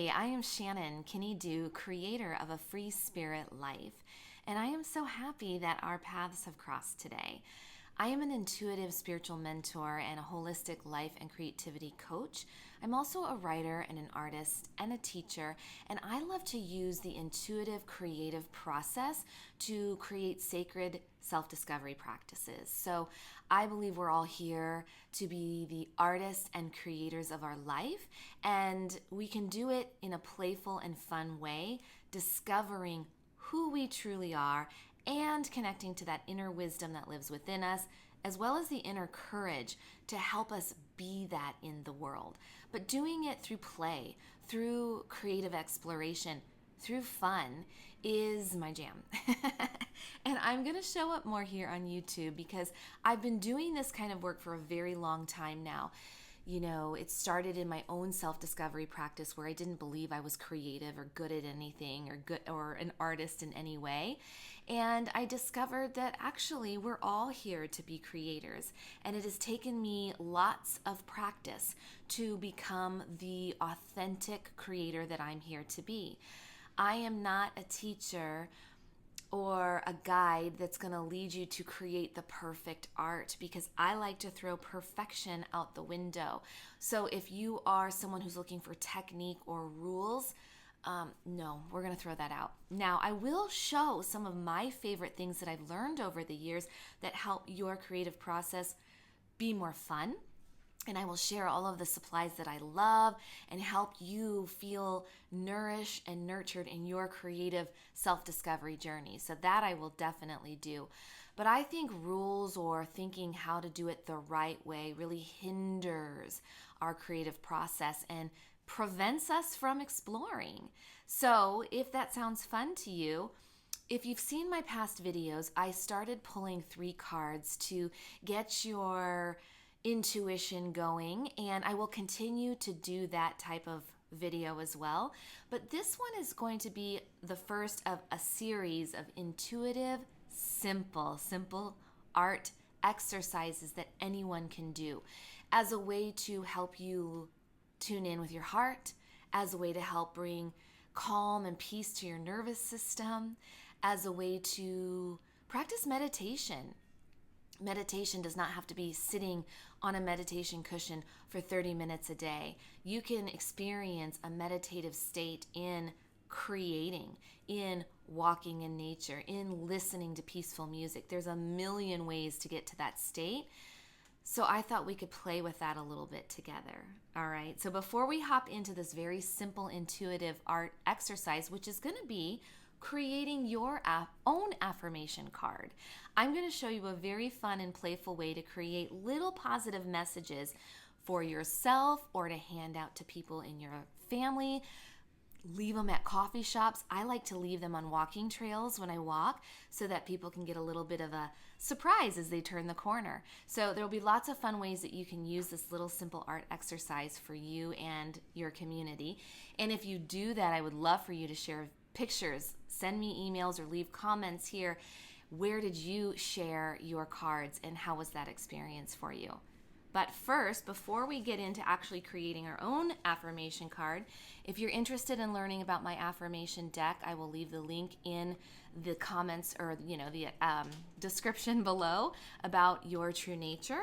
Hi, I am Shannon, Kinney-Duh, creator of A Free Spirit Life, and I am so happy that our paths have crossed today. I am an intuitive spiritual mentor and a holistic life and creativity coach. I'm also a writer and an artist and a teacher, and I love to use the intuitive creative process to create sacred self-discovery practices. So I believe we're all here to be the artists and creators of our life, and we can do it in a playful and fun way, discovering who we truly are and connecting to that inner wisdom that lives within us, as well as the inner courage to help us be that in the world. But doing it through play, through creative exploration, through fun is my jam. And I'm going to show up more here on YouTube because I've been doing this kind of work for a very long time now. You know, it started in my own self-discovery practice where I didn't believe I was creative or good at anything or an artist in any way. And I discovered that actually we're all here to be creators. And it has taken me lots of practice to become the authentic creator that I'm here to be. I am not a teacher or a guide that's going to lead you to create the perfect art, because I like to throw perfection out the window. So if you are someone who's looking for technique or rules, no, we're going to throw that out. Now, I will show some of my favorite things that I've learned over the years that help your creative process be more fun. And I will share all of the supplies that I love and help you feel nourished and nurtured in your creative self-discovery journey. So that I will definitely do. But I think rules or thinking how to do it the right way really hinders our creative process and prevents us from exploring. So if that sounds fun to you, if you've seen my past videos, I started pulling 3 cards to get your intuition going, and I will continue to do that type of video as well. But this one is going to be the first of a series of intuitive, simple art exercises that anyone can do as a way to help you tune in with your heart, as a way to help bring calm and peace to your nervous system, as a way to practice meditation. Meditation does not have to be sitting on a meditation cushion for 30 minutes a day. You can experience a meditative state in creating, in walking in nature, in listening to peaceful music. There's a million ways to get to that state. So I thought we could play with that a little bit together. All right. So before we hop into this very simple, intuitive art exercise, which is going to be creating your own affirmation card, I'm going to show you a very fun and playful way to create little positive messages for yourself or to hand out to people in your family. Leave them at coffee shops. I like to leave them on walking trails when I walk so that people can get a little bit of a surprise as they turn the corner. So there will be lots of fun ways that you can use this little simple art exercise for you and your community. And if you do that, I would love for you to share pictures, send me emails, or leave comments here. Where did you share your cards and how was that experience for you? But first, before we get into actually creating our own affirmation card, if you're interested in learning about my affirmation deck, I will leave the link in the comments or the description below about your true nature.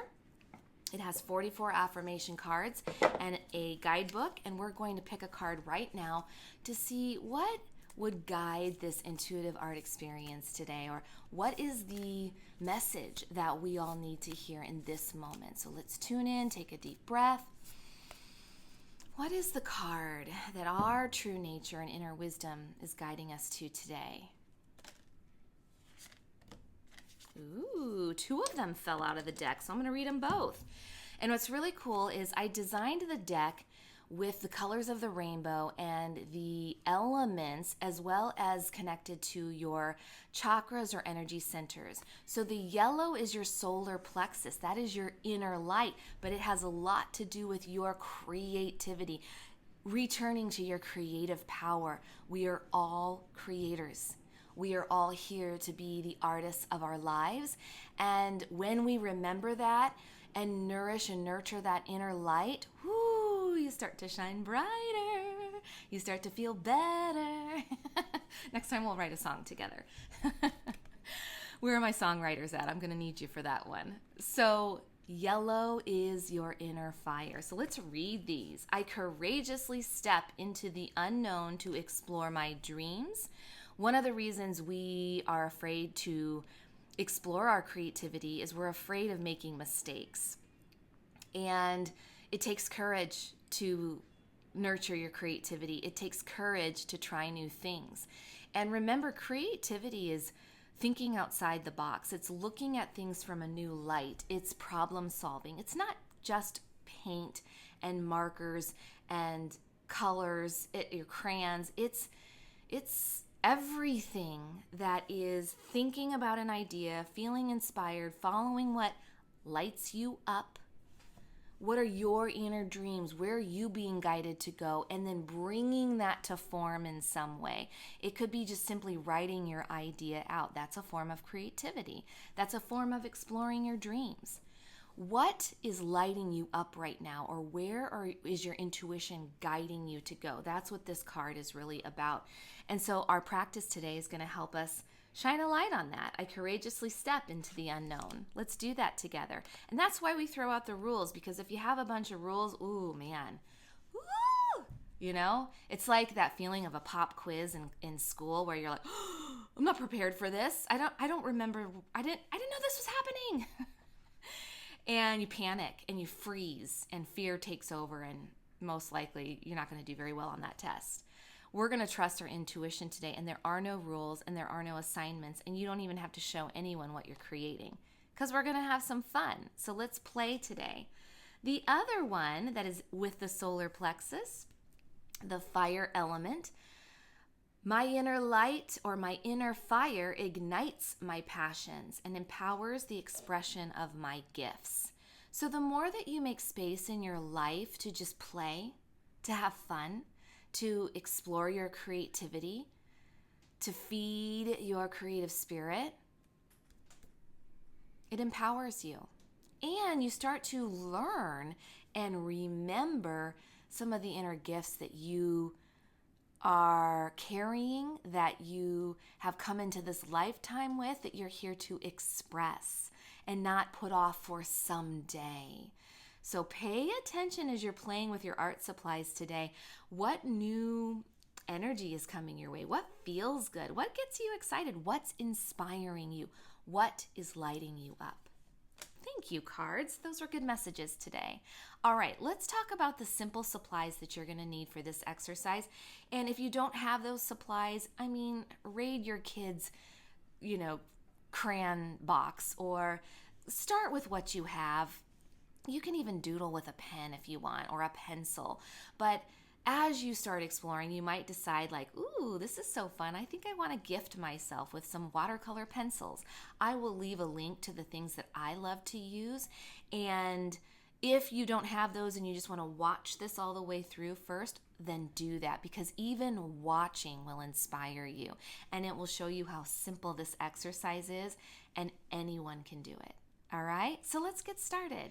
It has 44 affirmation cards and a guidebook, and we're going to pick a card right now to see what would guide this intuitive art experience today, or what is the message that we all need to hear in this moment. So let's tune in, take a deep breath. What is the card that our true nature and inner wisdom is guiding us to today? Ooh, 2 of them fell out of the deck, so I'm going to read them both. And what's really cool is I designed the deck with the colors of the rainbow and the elements, as well as connected to your chakras or energy centers. So the yellow is your solar plexus. That is your inner light, but it has a lot to do with your creativity, returning to your creative power. We are all creators. We are all here to be the artists of our lives. And when we remember that and nourish and nurture that inner light, whoo, you start to shine brighter. You start to feel better. Next time we'll write a song together. Where are my songwriters at? I'm going to need you for that one. So yellow is your inner fire. So let's read these. I courageously step into the unknown to explore my dreams. One of the reasons we are afraid to explore our creativity is we're afraid of making mistakes. And it takes courage to nurture your creativity. It takes courage to try new things. And remember, creativity is thinking outside the box. It's looking at things from a new light. It's problem solving. It's not just paint and markers and colors, your crayons. It's everything that is thinking about an idea, feeling inspired, following what lights you up. What are your inner dreams? Where are you being guided to go? And then bringing that to form in some way. It could be just simply writing your idea out. That's a form of creativity. That's a form of exploring your dreams. What is lighting you up right now? Or where is your intuition guiding you to go? That's what this card is really about. And so our practice today is going to help us shine a light on that. I courageously step into the unknown. Let's do that together. And that's why we throw out the rules, because if you have a bunch of rules, ooh, man. Ooh, you know, it's like that feeling of a pop quiz in school where you're like, oh, I'm not prepared for this. I don't remember. I didn't know this was happening. And you panic and you freeze and fear takes over, and most likely you're not going to do very well on that test. We're going to trust our intuition today, and there are no rules and there are no assignments, and you don't even have to show anyone what you're creating, because we're going to have some fun. So let's play today. The other one that is with the solar plexus, the fire element, my inner light or my inner fire ignites my passions and empowers the expression of my gifts. So the more that you make space in your life to just play, to have fun, to explore your creativity, to feed your creative spirit, it empowers you. And you start to learn and remember some of the inner gifts that you are carrying, that you have come into this lifetime with, that you're here to express and not put off for someday. So pay attention as you're playing with your art supplies today. What new energy is coming your way? What feels good? What gets you excited? What's inspiring you? What is lighting you up? Thank you, cards. Those were good messages today. All right, let's talk about the simple supplies that you're going to need for this exercise. And if you don't have those supplies, raid your kids, crayon box, or start with what you have. You can even doodle with a pen if you want, or a pencil. But as you start exploring, you might decide ooh, this is so fun. I think I want to gift myself with some watercolor pencils. I will leave a link to the things that I love to use. And if you don't have those and you just want to watch this all the way through first, then do that, because even watching will inspire you. And it will show you how simple this exercise is, and anyone can do it. All right, so let's get started.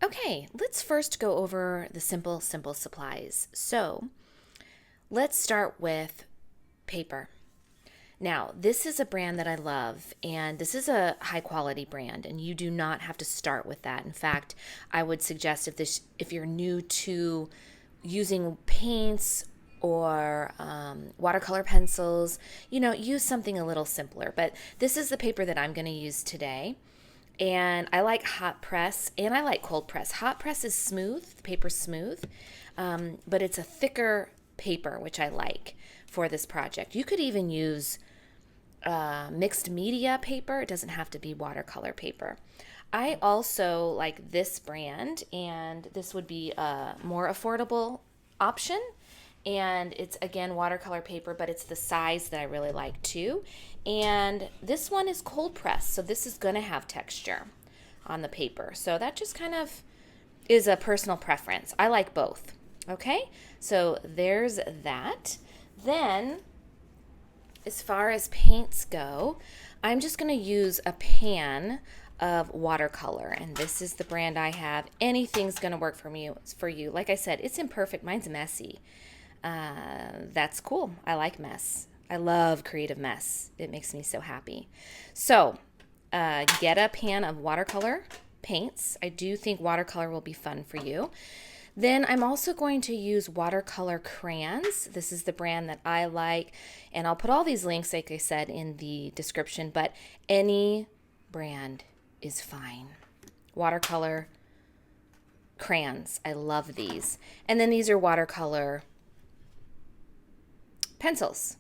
Okay, let's first go over the simple supplies. So let's start with paper. Now, this is a brand that I love, and this is a high quality brand, and you do not have to start with that. In fact, I would suggest if you're new to using paints or watercolor pencils, use something a little simpler. But this is the paper that I'm going to use today. And I like hot press and I like cold press. Hot press is smooth, the paper's smooth, but it's a thicker paper, which I like for this project. You could even use mixed media paper. It doesn't have to be watercolor paper. I also like this brand, and this would be a more affordable option. And it's, again, watercolor paper, but it's the size that I really like too. And this one is cold press, so this is going to have texture on the paper. So that just kind of is a personal preference. I like both. Okay, so there's that. Then, as far as paints go, I'm just going to use a pan of watercolor, and this is the brand I have. Anything's going to work for you. Like I said, it's imperfect. Mine's messy. that's cool. I like mess. I love creative mess. It makes me so happy. So get a pan of watercolor paints. I do think watercolor will be fun for you. Then I'm also going to use watercolor crayons. This is the brand that I like, and I'll put all these links, like I said, in the description, but any brand is fine. Watercolor crayons. I love these. And then these are watercolor pencils.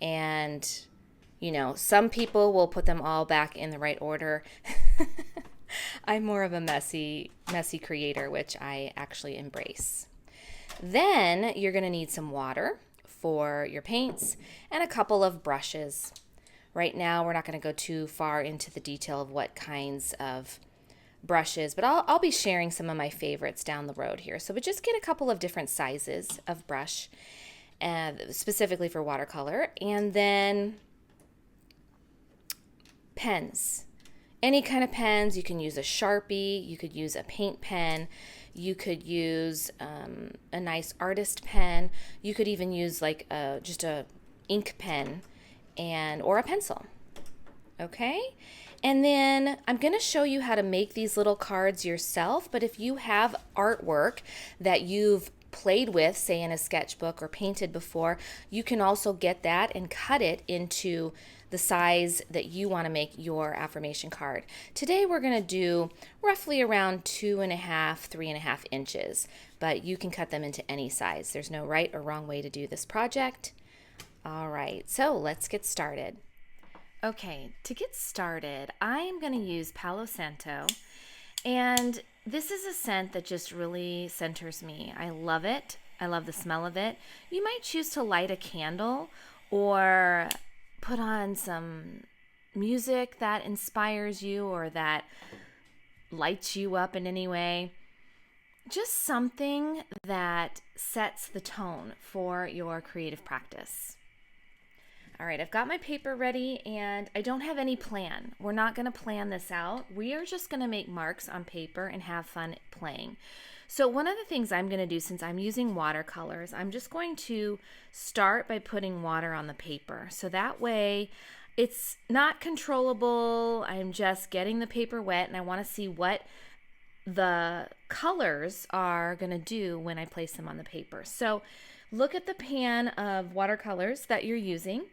And, you know, some people will put them all back in the right order. I'm more of a messy creator, which I actually embrace. Then you're going to need some water for your paints and a couple of brushes. Right now, we're not going to go too far into the detail of what kinds of brushes, but I'll be sharing some of my favorites down the road here. So, but just get a couple of different sizes of brush, specifically for watercolor, and then pens. Any kind of pens. You can use a Sharpie, you could use a paint pen, you could use a nice artist pen, you could even use like just a ink pen or a pencil. Okay? And then I'm going to show you how to make these little cards yourself, but if you have artwork that you've played with, say in a sketchbook or painted before, you can also get that and cut it into the size that you want to make your affirmation card. Today we're going to do roughly around 2.5, 3.5 inches, but you can cut them into any size. There's no right or wrong way to do this project. All right, so let's get started. Okay, to get started, I'm going to use Palo Santo, and this is a scent that just really centers me. I love it. I love the smell of it. You might choose to light a candle or put on some music that inspires you or that lights you up in any way. Just something that sets the tone for your creative practice. All right, I've got my paper ready and I don't have any plan. We're not going to plan this out. We are just going to make marks on paper and have fun playing. So one of the things I'm going to do, since I'm using watercolors, I'm just going to start by putting water on the paper. So that way it's not controllable. I'm just getting the paper wet and I want to see what the colors are going to do when I place them on the paper. So look at the pan of watercolors that you're using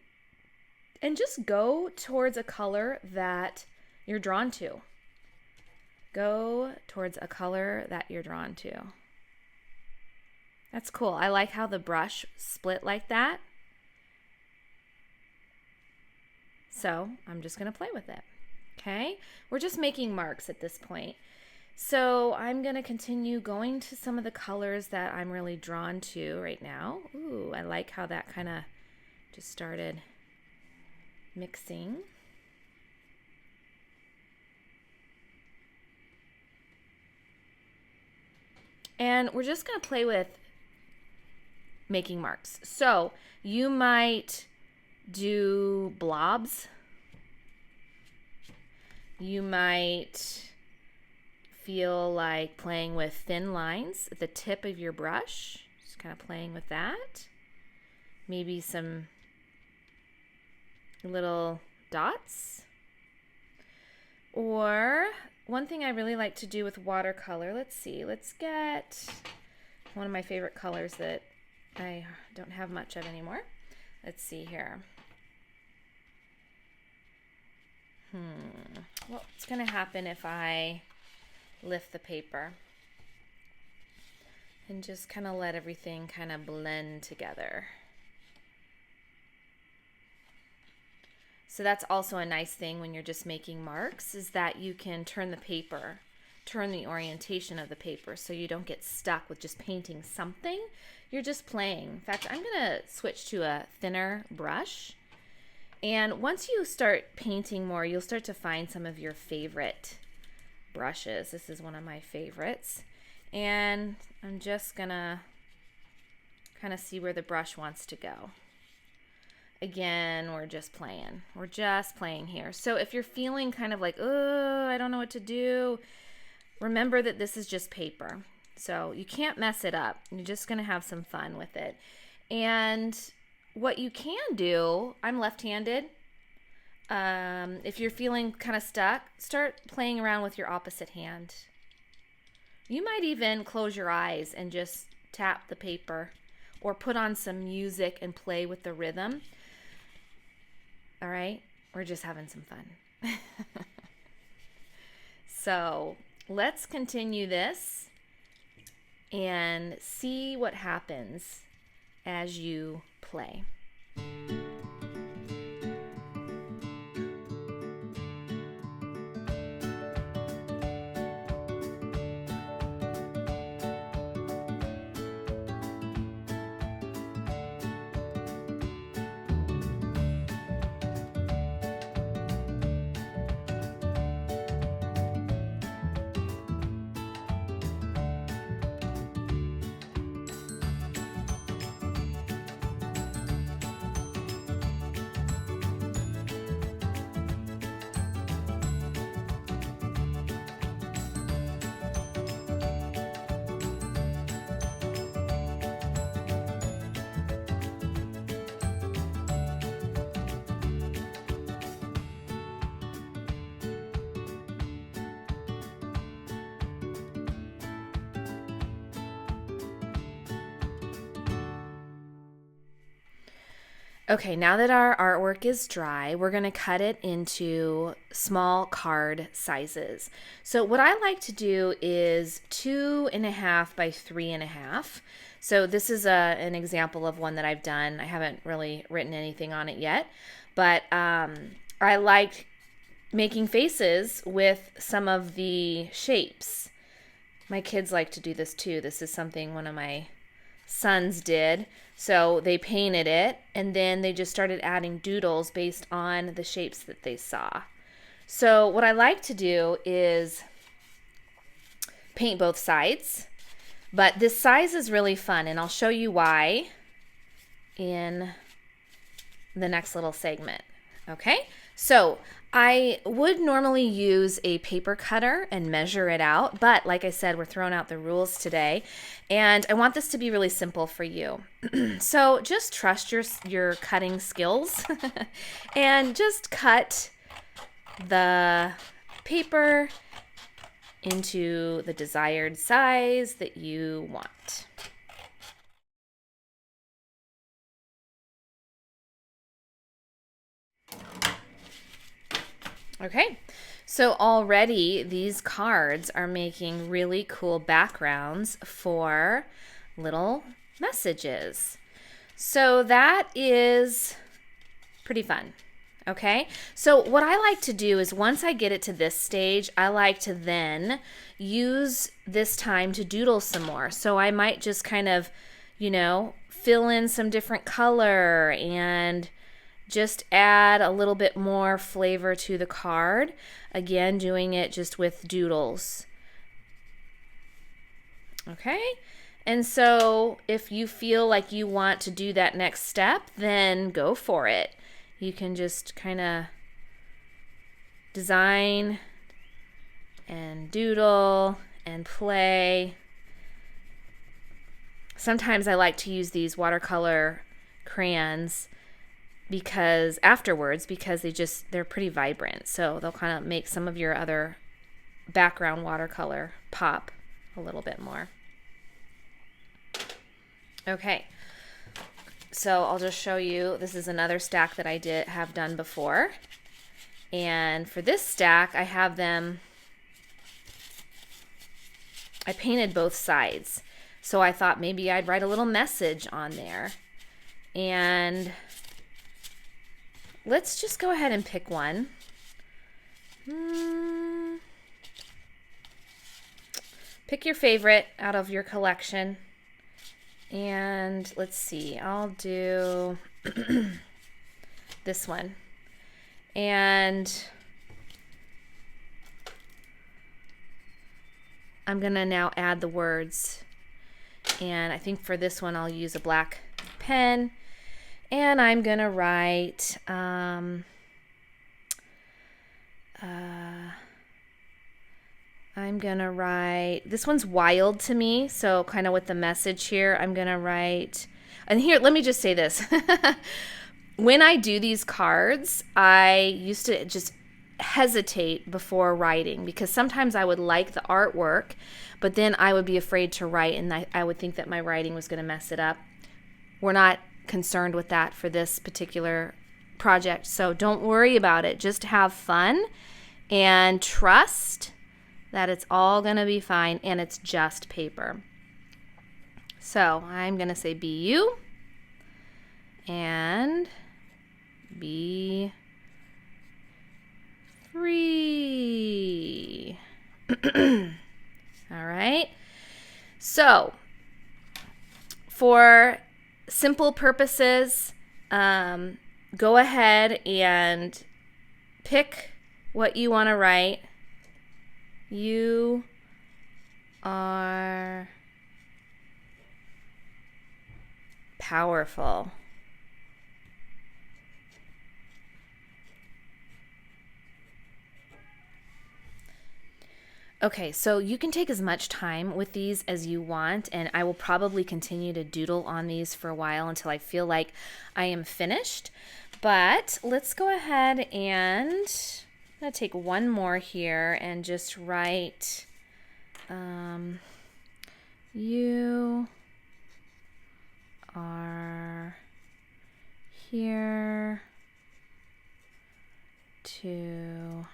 and just go towards a color that you're drawn to. Go towards a color that you're drawn to. That's cool. I like how the brush split like that. So I'm just going to play with it. Okay? We're just making marks at this point. So I'm going to continue going to some of the colors that I'm really drawn to right now. Ooh, I like how that kind of just started mixing. And we're just going to play with making marks. So you might do blobs. You might feel like playing with thin lines at the tip of your brush. Just kind of playing with that. Maybe some little dots. Or one thing I really like to do with watercolor, let's get one of my favorite colors that I don't have much of anymore. Let's see here. What's going to happen if I lift the paper and just kind of let everything kind of blend together? So that's also a nice thing when you're just making marks, is that you can turn the orientation of the paper so you don't get stuck with just painting something. You're just playing. In fact, I'm going to switch to a thinner brush. And once you start painting more, you'll start to find some of your favorite brushes. This is one of my favorites. And I'm just going to kind of see where the brush wants to go. Again, we're just playing. We're just playing here. So if you're feeling kind of like, oh, I don't know what to do, remember that this is just paper. So you can't mess it up. You're just going to have some fun with it. And what you can do, I'm left-handed. If you're feeling kind of stuck, start playing around with your opposite hand. You might even close your eyes and just tap the paper or put on some music and play with the rhythm. All right? We're just having some fun. So let's continue this and see what happens as you play. Okay, now that our artwork is dry, we're going to cut it into small card sizes. So what I like to do is 2.5 by 3.5. So this is an example of one that I've done. I haven't really written anything on it yet, but I like making faces with some of the shapes. My kids like to do this too. This is something one of my sons did. So they painted it, and then they just started adding doodles based on the shapes that they saw. So what I like to do is paint both sides, but this size is really fun, and I'll show you why in the next little segment. Okay, so I would normally use a paper cutter and measure it out, but like I said, we're throwing out the rules today, and I want this to be really simple for you. So just trust your cutting skills and just cut the paper into the desired size that you want. Okay, so already these cards are making really cool backgrounds for little messages. So that is pretty fun. Okay, so what I like to do is once I get it to this stage, I like to then use this time to doodle some more. So I might just kind of, fill in some different color and just add a little bit more flavor to the card. Again, doing it just with doodles. Okay, and so if you feel like you want to do that next step, then go for it. You can just kind of design and doodle and play. Sometimes I like to use these watercolor crayons because they're pretty vibrant, so they'll kind of make some of your other background watercolor pop a little bit more. Okay, so I'll just show you, this is another stack that I have done before, and for this stack I painted both sides, so I thought maybe I'd write a little message on there. And let's just go ahead and pick one. Pick your favorite out of your collection. And let's see, I'll do this one. And I'm gonna now add the words. And I think for this one I'll use a black pen. And I'm going to write I'm going to write, this one's wild to me, so kind of with the message here, I'm going to write, and here, let me just say this. When I do these cards, I used to just hesitate before writing because sometimes I would like the artwork, but then I would be afraid to write and I would think that my writing was going to mess it up. We're not concerned with that for this particular project, so don't worry about it. Just have fun and trust that it's all going to be fine and it's just paper. So I'm going to say be you and be free. All right. So for simple purposes, go ahead and pick what you want to write. You are powerful. Okay, so you can take as much time with these as you want, and I will probably continue to doodle on these for a while until I feel like I am finished. But let's go ahead and I'm going to take one more here and just write you are here to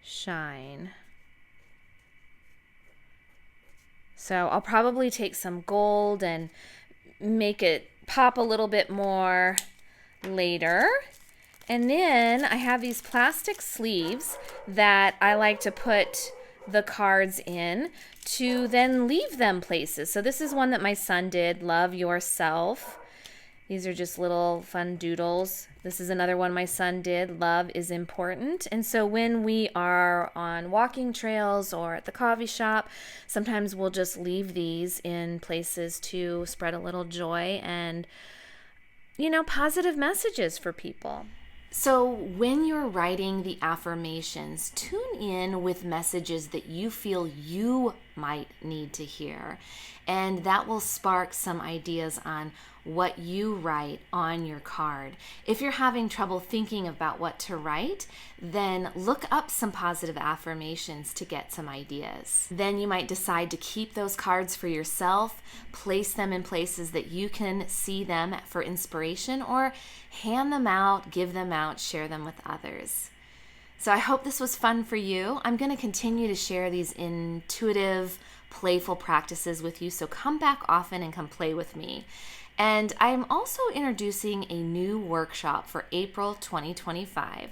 shine. So I'll probably take some gold and make it pop a little bit more later. And then I have these plastic sleeves that I like to put the cards in to then leave them places. So this is one that my son did, Love Yourself. These are just little fun doodles. This is another one my son did, Love is Important. And so when we are on walking trails or at the coffee shop, sometimes we'll just leave these in places to spread a little joy and, positive messages for people. So when you're writing the affirmations, tune in with messages that you feel you might need to hear, and that will spark some ideas on what you write on your card. If you're having trouble thinking about what to write, then look up some positive affirmations to get some ideas. Then you might decide to keep those cards for yourself, place them in places that you can see them for inspiration, or hand them out, give them out, share them with others. So I hope this was fun for you. I'm going to continue to share these intuitive, playful practices with you, so come back often and come play with me. And I'm also introducing a new workshop for April 2025.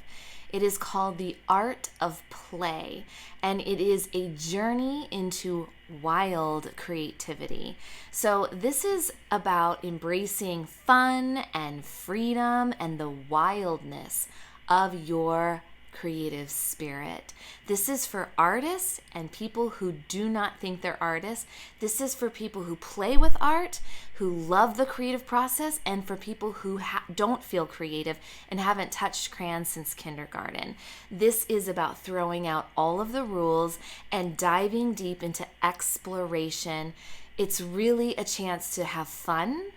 It is called The Art of Play, and it is a journey into wild creativity. So this is about embracing fun and freedom and the wildness of your creative spirit. This is for artists and people who do not think they're artists. This is for people who play with art, who love the creative process, and for people who don't feel creative and haven't touched crayons since kindergarten. This is about throwing out all of the rules and diving deep into exploration. It's really a chance to have fun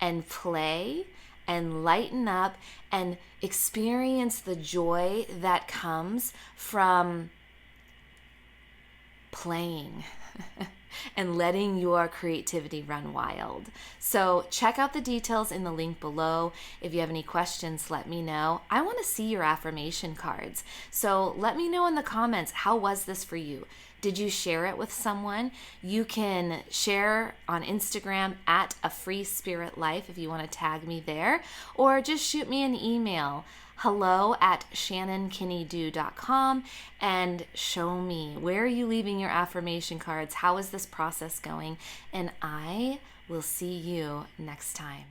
and play and lighten up and experience the joy that comes from playing and letting your creativity run wild. So check out the details in the link below. If you have any questions, let me know. I want to see your affirmation cards. So let me know in the comments, how was this for you? Did you share it with someone? You can share on Instagram at A Free Spirit Life if you want to tag me there, or just shoot me an email, hello@shannonkinney-duh.com, and show me, where are you leaving your affirmation cards? How is this process going? And I will see you next time.